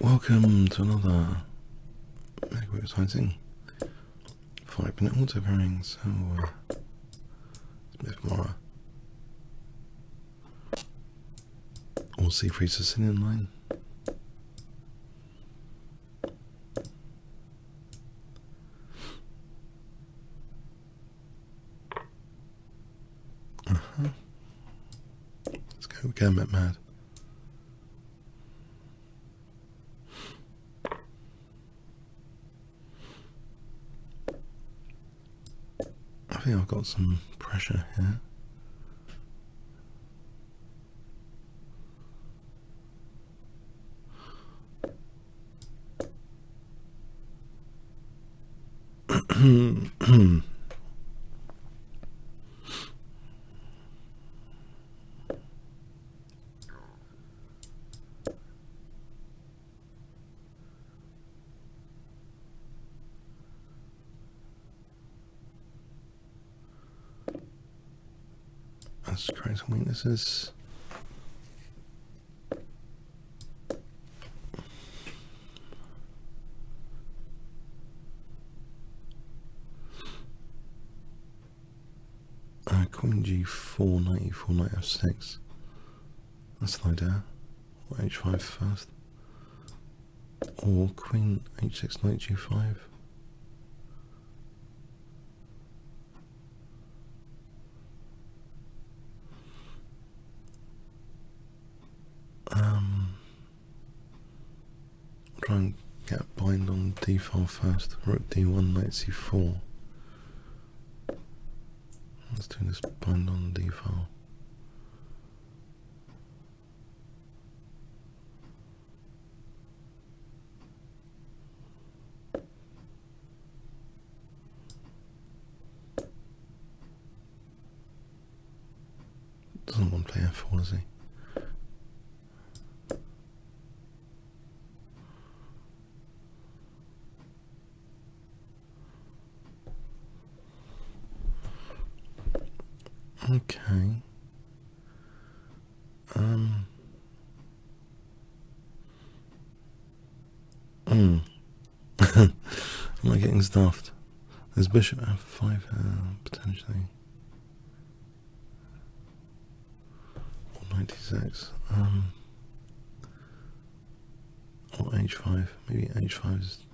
Welcome to another mega exciting 5-minute auto pairing. So, Smith-Morra or C3 Sicilian line. Let's go gambit mad. I think I've got some pressure here. Let's create some weaknesses. Queen G4, knight E4, knight F6. That's an idea. Or H5 first. Or Queen H6, knight G5. Try and get a bind on D file first. Rook D1, knight C4. Let's do this bind on D file. Doesn't want to play F4, does he? Okay. Am I getting stuffed? There's bishop F5 potentially. Or 96. Or H5. Maybe H5 is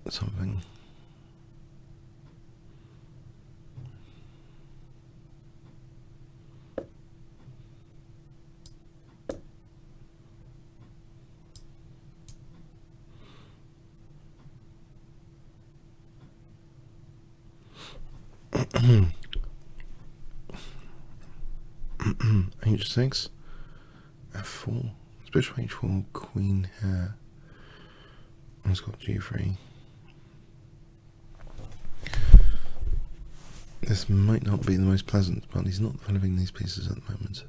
something. H6, F4, bishop H4, queen here. It's got G3. This might not be the most pleasant, but he's not developing these pieces at the moment.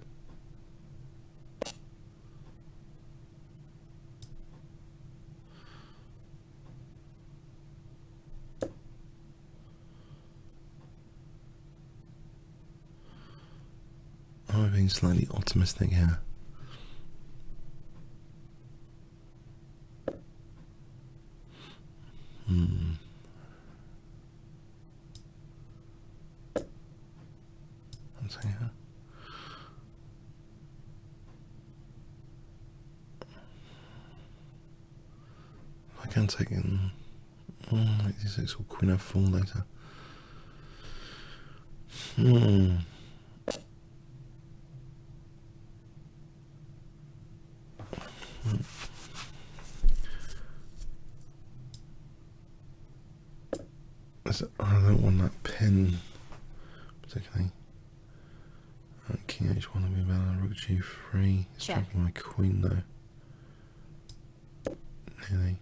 I'm being slightly optimistic here. One second here. I can take in 86 or Queen F4 later. I don't want that pin particularly. King H1 will be better. Rook G3. It's trapping my queen though. Nearly.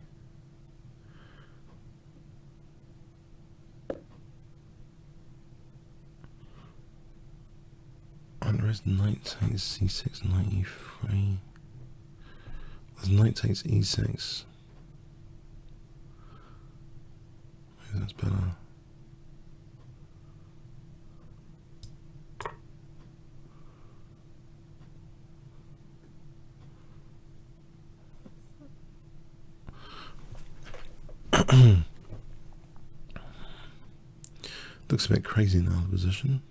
And there is knight takes C6, knight E3. There's knight takes E6. Maybe that's better. Looks a bit crazy now, the position.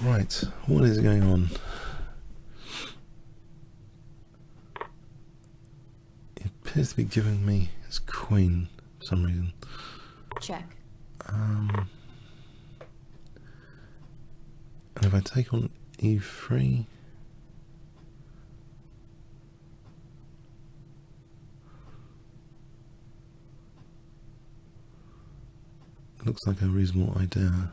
Right, what is going on? It appears to be giving me his queen for some reason. Check. And if I take on e3, it looks like a reasonable idea.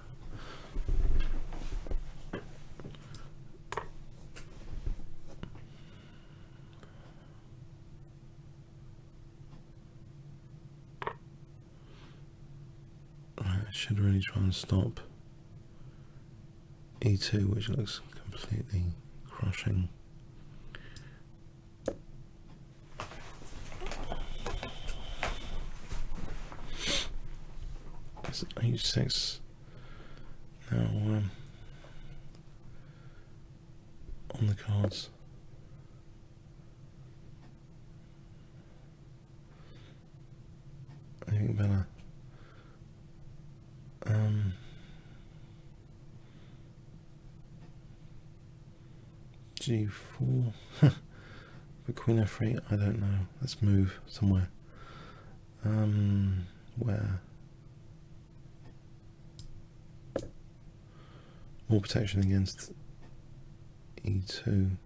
I should really try and stop E2, which looks completely crushing. It's H6 now on the cards. Anything better? G4 for Queen F3, I don't know. Let's move somewhere. Where? More protection against E2.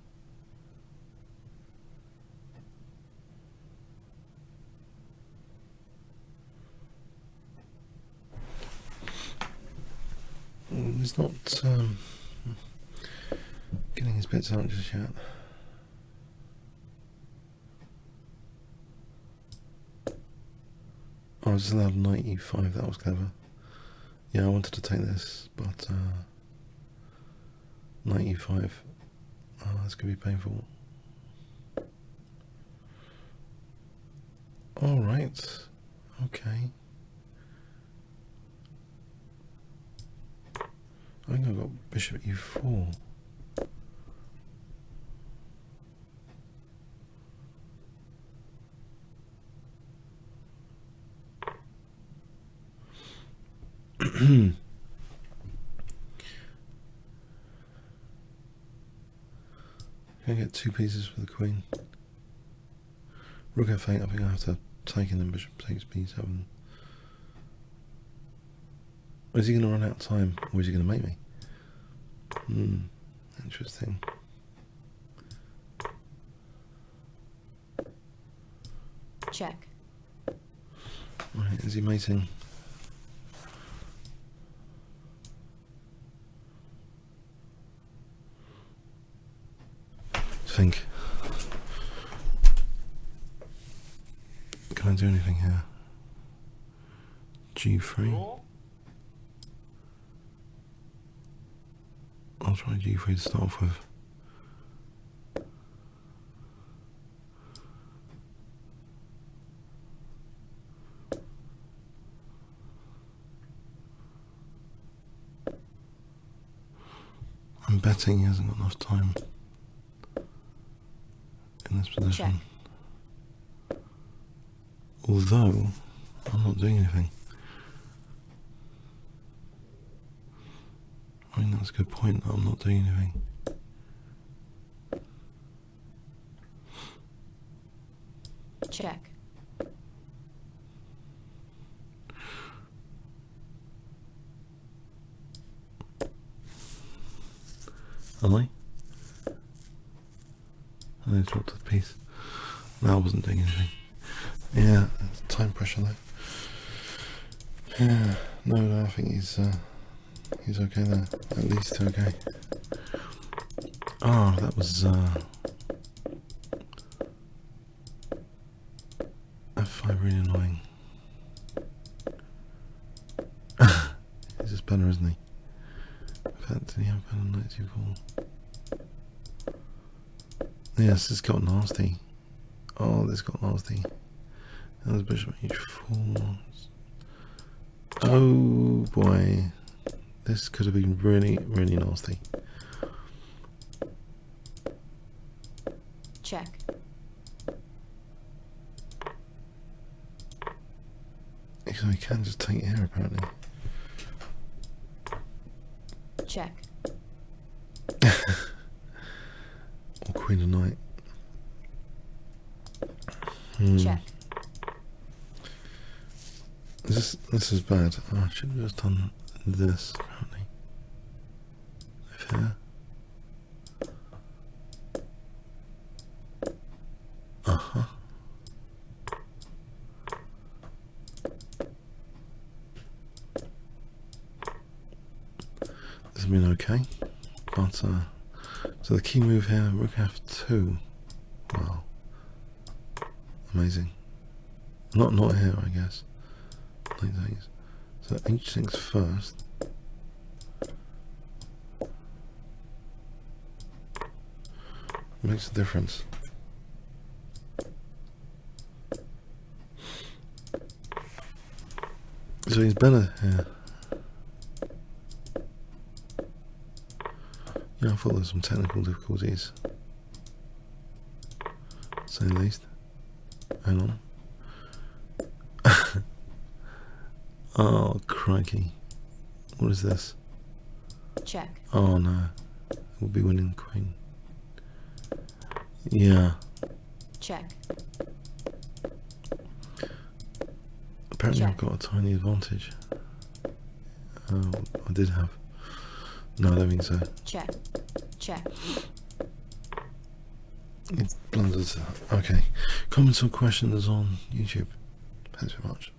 He's not getting his bits out just yet. I was allowed knight e5, that was clever. Yeah, I wanted to take this, but knight e5. Oh, that's going to be painful. Alright, okay. I think I've got bishop e4. Can I get two pieces for the queen? Rook f8, I think I have to take in and bishop takes b7. Is he going to run out of time, or is he going to make me? Interesting. Check. Right, is he mating? Think. Can I do anything here? G3. I'll try G3 to start off with. I'm betting he hasn't got enough time in this position. Check. Although I'm not doing anything. I mean, that's a good point that I'm not doing anything. Check. Am I? I dropped the piece. No, I wasn't doing anything. Yeah, time pressure though. Yeah, no, I think he's okay there. At least okay. Oh, that was F5 really annoying. He's just better, isn't he? In fact, did he have better knight e4? Yes, this got nasty. Oh, this got nasty. That was bishop h4. Oh boy. This could have been really, really nasty. Check. So he can just take here apparently. Check. Or queen and knight. Check. This is bad. Oh, I should have just done this apparently. If here. Uh-huh. This has been okay, but so the key move here, rook f2. Wow, amazing. Not here, I guess. Like things. So h6 first. Makes a difference. So he's better here. Yeah, I thought there were some technical difficulties. To say the least. Hang on. Oh, crikey. What is this? Check. Oh no. We'll be winning queen. Yeah. Check. Apparently Check. I've got a tiny advantage. I did have. No, I don't think so. Check. Check. It blunders. Okay. Comments or questions on YouTube. Thanks very much.